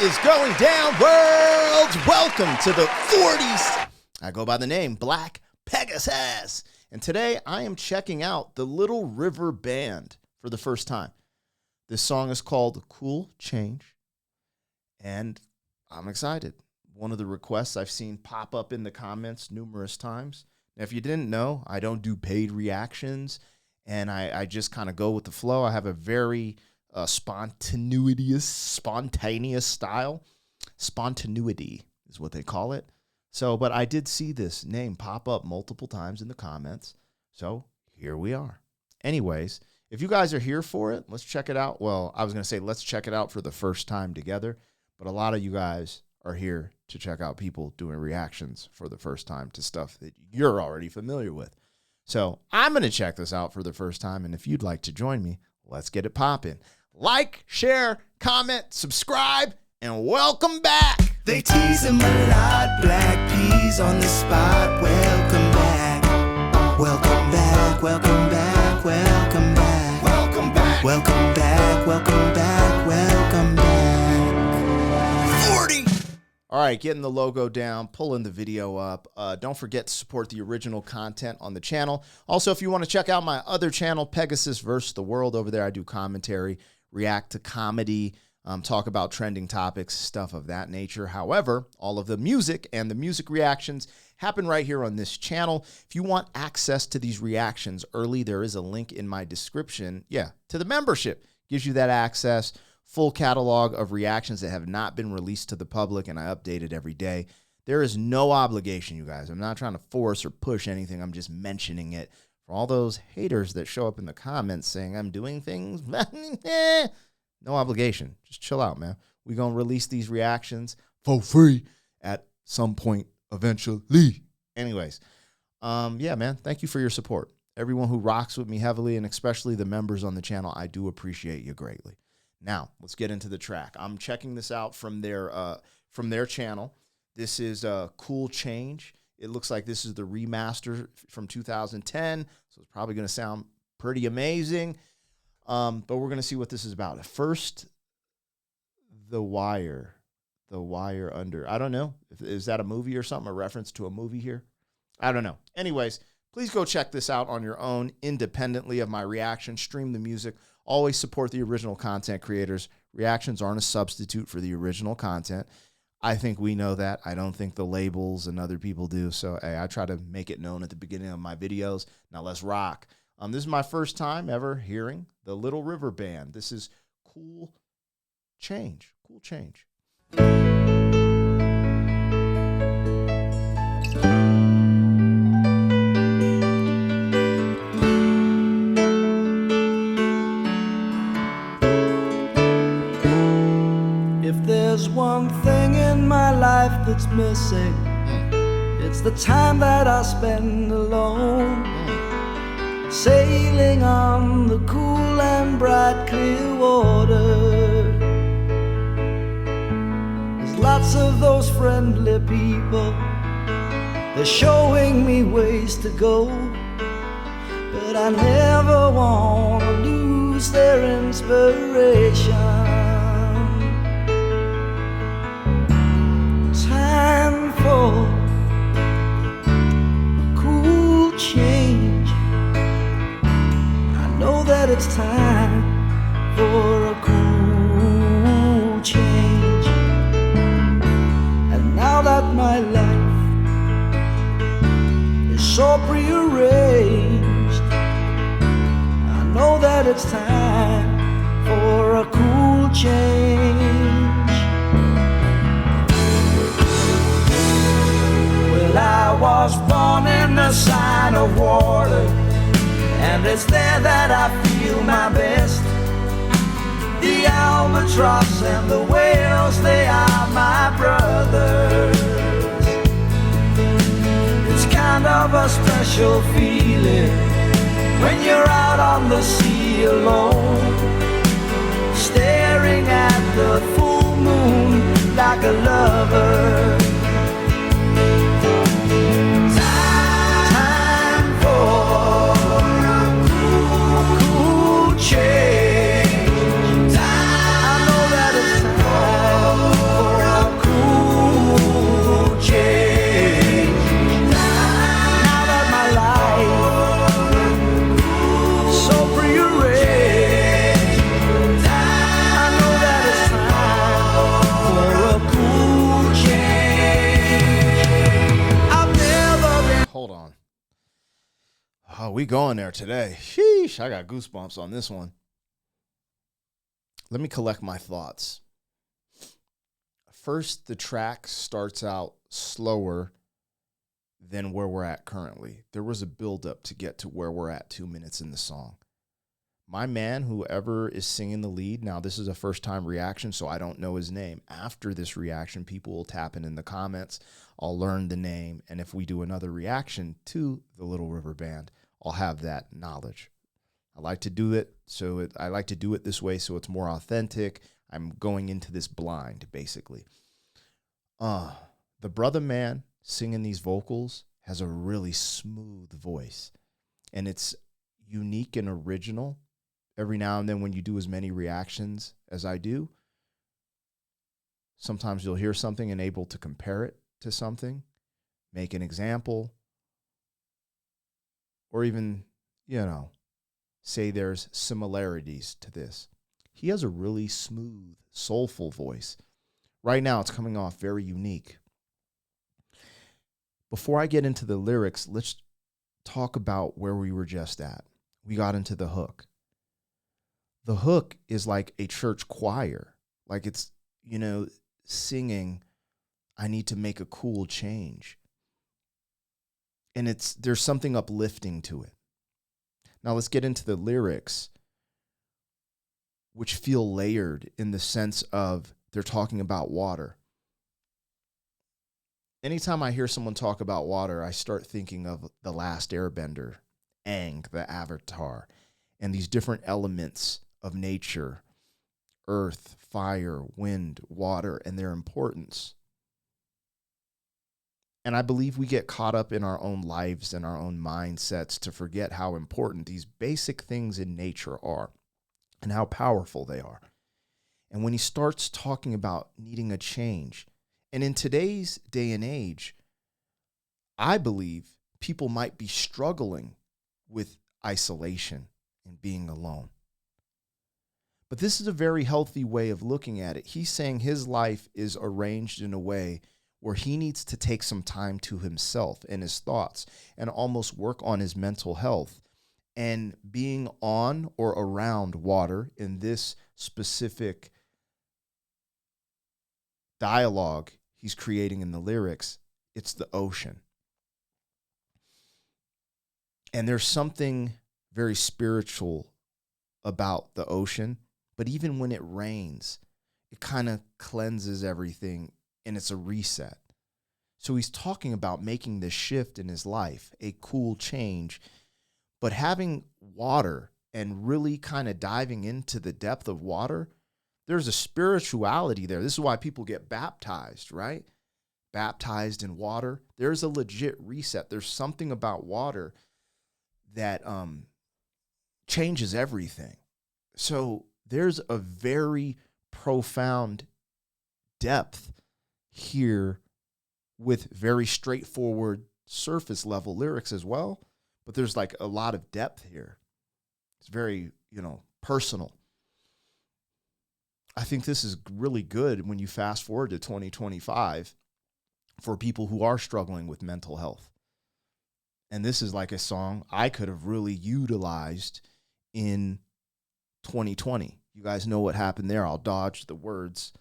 is going down, world? Welcome to the 40s. I go by the name Black Pegasus. And today I am checking out the Little River Band for the first time. This song is called Cool Change. And I'm excited. One of the requests I've seen pop up in the comments numerous times. Now, if you didn't know, I don't do paid reactions. And I just kind of go with the flow. I have a very spontaneous style. Spontaneity is what they call it. So, but I did see this name pop up multiple times in the comments. So here we are. Anyways, if you guys are here for it, let's check it out. Well, I was going to say let's check it out for the first time together. But a lot of you guys are here to check out people doing reactions for the first time to stuff that you're already familiar with. So I'm going to check this out for the first time. And if you'd like to join me, let's get it popping. Like, share, comment, subscribe, and welcome back. They tease him a lot, black peas on the spot. Welcome back, welcome back, welcome back, welcome back, welcome back, welcome back, welcome back, welcome back. 40. All right, getting the logo down, pulling the video up. Don't forget to support the original content on the channel. Also, if you want to check out my other channel, Pegasus vs. the World, over there I do commentary, react to comedy, talk about trending topics, stuff of that nature. However, all of the music and the music reactions happen right here on this channel. If you want access to these reactions early, there is a link in my description, to the membership. Gives you that access. Full catalog of reactions that have not been released to the public, and I update it every day. There is no obligation, you guys. I'm not trying to force or push anything. I'm just mentioning it. For all those haters that show up in the comments saying I'm doing things, no obligation. Just chill out, man. We're going to release these reactions for free at some point eventually. Anyways, man, thank you for your support. Everyone who rocks with me heavily, and especially the members on the channel, I do appreciate you greatly. Now, let's get into the track. I'm checking this out from their channel. This is Cool Change. It looks like this is the remaster from 2010, so it's probably going to sound pretty amazing. But we're going to see what this is about. First, The Wire. The Wire Under. I don't know. Is that a movie or something? A reference to a movie here? I don't know. Anyways, please go check this out on your own, independently of my reaction. Stream the music. Always support the original content creators. Reactions aren't a substitute for the original content. I think we know that. I don't think the labels and other people do. So, hey, I try to make it known at the beginning of my videos. Now, let's rock. This is my first time ever hearing the Little River Band. This is Cool Change. Cool Change. If there's one thing in my life that's missing, it's the time that I spend alone, sailing on the cool and bright clear water. There's lots of those friendly people, they're showing me ways to go, but I never want to lose their inspiration. Time for cool change. I know that it's time for a cool change. And now that my life is so prearranged, I know that it's time for a cool change. I was born in the sign of water, and it's there that I feel my best. The albatross and the whales, they are my brothers. It's kind of a special feeling when you're out on the sea alone, staring at the full moon like a lover. Change. I know that it's time we going there today. Sheesh, I got goosebumps on this one. Let me collect my thoughts. First, the track starts out slower than where we're at currently. There was a buildup to get to where we're at 2 minutes in the song. My man, whoever is singing the lead, now this is a first-time reaction, so I don't know his name. After this reaction, people will tap in the comments. I'll learn the name, and if we do another reaction to the Little River Band, I'll have that knowledge. I like to do it this way so it's more authentic. I'm going into this blind, basically. The brother man singing these vocals has a really smooth voice, and it's unique and original. Every now and then when you do as many reactions as I do, sometimes you'll hear something and able to compare it to something, make an example, or even, say there's similarities to this. He has a really smooth, soulful voice. Right now, it's coming off very unique. Before I get into the lyrics, let's talk about where we were just at. We got into the hook. The hook is like a church choir. Like it's, singing, I need to make a cool change. And there's something uplifting to it. Now let's get into the lyrics, which feel layered in the sense of they're talking about water. Anytime I hear someone talk about water, I start thinking of The Last Airbender, Aang, the Avatar, and these different elements of nature, earth, fire, wind, water, and their importance. And I believe we get caught up in our own lives and our own mindsets to forget how important these basic things in nature are and how powerful they are. And when he starts talking about needing a change, and in today's day and age, I believe people might be struggling with isolation and being alone. But this is a very healthy way of looking at it. He's saying his life is arranged in a way where he needs to take some time to himself and his thoughts and almost work on his mental health. And being on or around water in this specific dialogue he's creating in the lyrics, it's the ocean. And there's something very spiritual about the ocean, but even when it rains, it kind of cleanses everything and it's a reset. So he's talking about making this shift in his life, a cool change, but having water and really kind of diving into the depth of water, there's a spirituality there. This is why people get baptized, right? Baptized in water. There's a legit reset. There's something about water that changes everything. So there's a very profound depth here with very straightforward surface level lyrics as well. But there's like a lot of depth here. It's very, personal. I think this is really good when you fast forward to 2025 for people who are struggling with mental health. And this is like a song I could have really utilized in 2020. You guys know what happened there. I'll dodge the words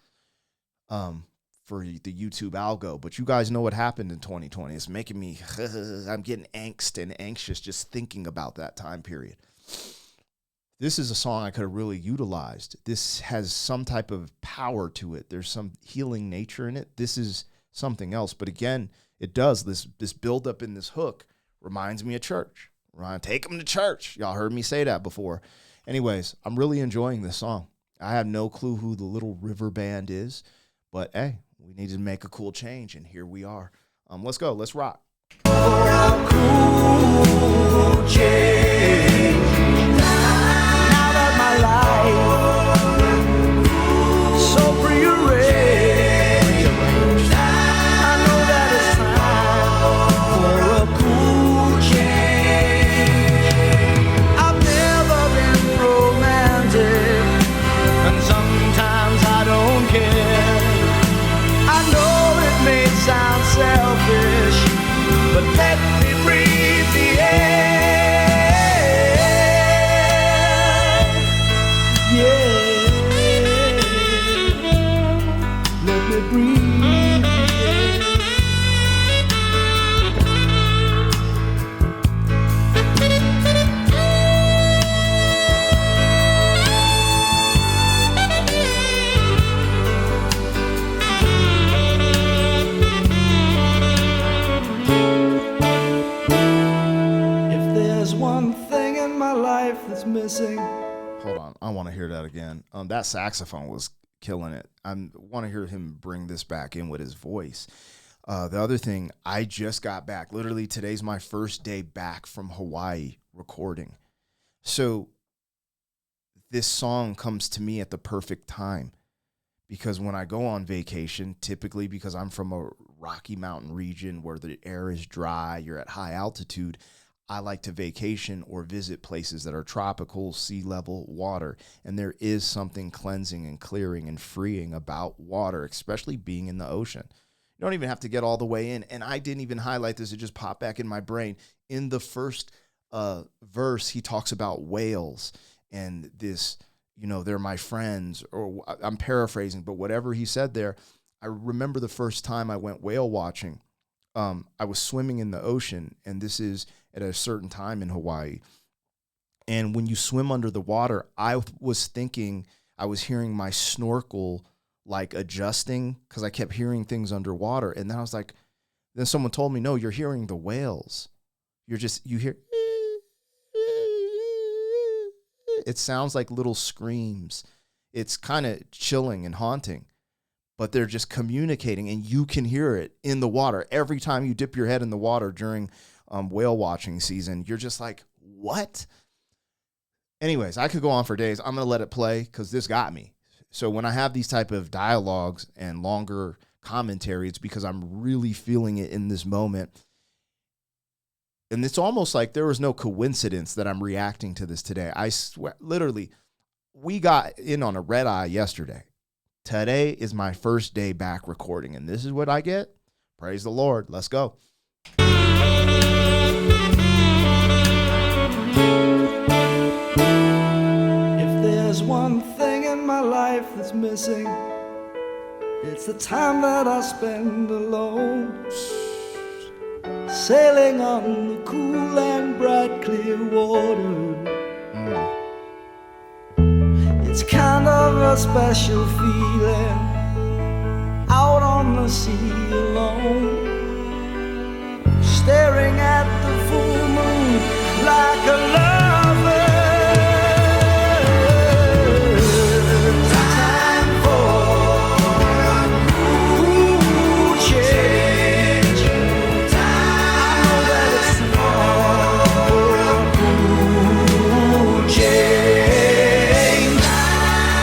for the YouTube algo, but you guys know what happened in 2020. It's making me, I'm getting angst and anxious just thinking about that time period. This is a song I could have really utilized. This has some type of power to it. There's some healing nature in it. This is something else. But again, it does. This buildup in this hook reminds me of church. Ryan, take them to church. Y'all heard me say that before. Anyways, I'm really enjoying this song. I have no clue who the Little River Band is, but hey, we need to make a cool change, and here we are. Let's go. Let's rock. For a cool change. Now that my life so prearranged, I know that it's time for a cool change. I've never been romantic, and sometimes I don't care. I know it may sound selfish, but let me breathe the air. hear that again. That saxophone was killing it. I want to hear him bring this back in with his voice. The other thing, I just got back. Literally, today's my first day back from Hawaii recording. So this song comes to me at the perfect time because when I go on vacation, typically because I'm from a Rocky Mountain region where the air is dry, you're at high altitude, I like to vacation or visit places that are tropical, sea level water. And there is something cleansing and clearing and freeing about water, especially being in the ocean. You don't even have to get all the way in. And I didn't even highlight this. It just popped back in my brain. In the first verse, he talks about whales and this, they're my friends, or I'm paraphrasing, but whatever he said there, I remember the first time I went whale watching. I was swimming in the ocean, and this is at a certain time in Hawaii. And when you swim under the water, I was thinking, I was hearing my snorkel like adjusting because I kept hearing things underwater. And then I was like, then someone told me, no, you're hearing the whales. You hear, it sounds like little screams. It's kind of chilling and haunting, but they're just communicating and you can hear it in the water. Every time you dip your head in the water during whale watching season, you're just like, what? Anyways, I could go on for days. I'm going to let it play because this got me. So when I have these type of dialogues and longer commentary, it's because I'm really feeling it in this moment. And it's almost like there was no coincidence that I'm reacting to this today. I swear, literally, we got in on a red eye yesterday. Today is my first day back recording, and this is what I get. Praise the Lord. Let's go. If there's one thing in my life that's missing, it's the time that I spend alone, sailing on the cool and bright clear water. It's kind of a special feeling, out on the sea alone, staring at the full moon like a lover. Time for a cool change. I know that it's time for a cool change.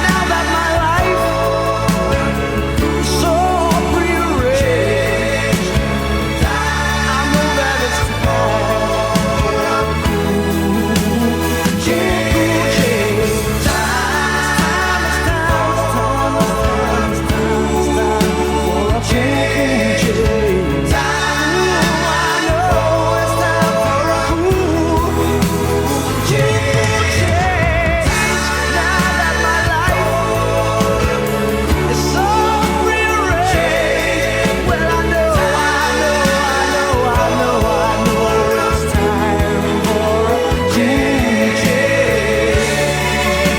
Now that my life is so prearranged, I know that it's time for a cool change. Time is time for a cool change. I know it's time for a cool change. Now that my life is so rearranged, well, I know it's time for a change.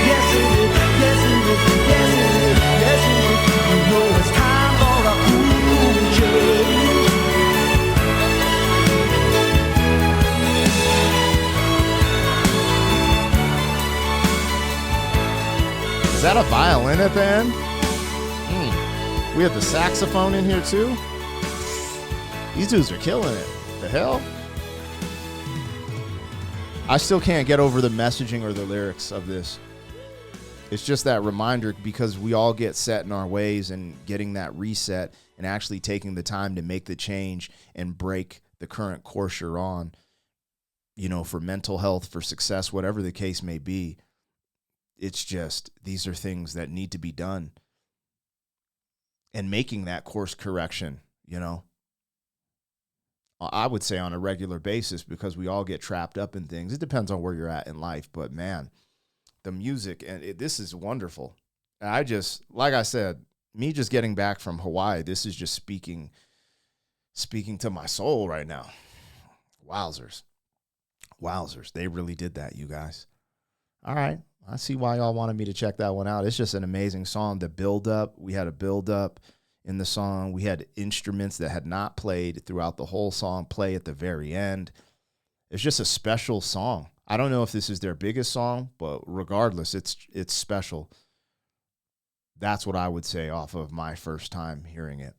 Yes, it is. Yes, it is. Yes, it is. Yes, it is. You know it's time for a cool change. Is that a violin at the end? We have the saxophone in here too. These dudes are killing it. The hell? I still can't get over the messaging or the lyrics of this. It's just that reminder because we all get set in our ways, and getting that reset and actually taking the time to make the change and break the current course you're on, for mental health, for success, whatever the case may be. It's just, these are things that need to be done. And making that course correction, I would say on a regular basis, because we all get trapped up in things. It depends on where you're at in life, but man, the music, and this is wonderful. I just, like I said, me just getting back from Hawaii, this is just speaking to my soul right now. Wowzers. They really did that, you guys. All right. I see why y'all wanted me to check that one out. It's just an amazing song. The build-up, we had a build-up in the song. We had instruments that had not played throughout the whole song play at the very end. It's just a special song. I don't know if this is their biggest song, but regardless, it's special. That's what I would say off of my first time hearing it.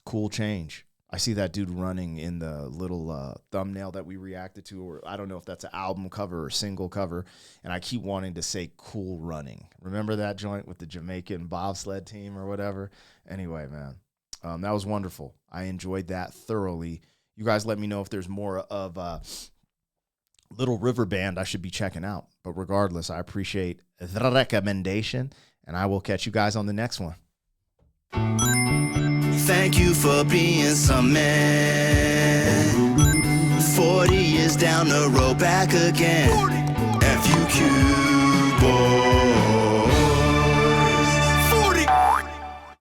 Cool change. I see that dude running in the little thumbnail that we reacted to, or I don't know if that's an album cover or single cover, and I keep wanting to say Cool Running. Remember that joint with the Jamaican bobsled team or whatever? Anyway, man, that was wonderful. I enjoyed that thoroughly. You guys let me know if there's more of Little River Band I should be checking out. But regardless, I appreciate the recommendation, and I will catch you guys on the next one. Thank you for being some man. 40 years down the road, back again. FUQ boy.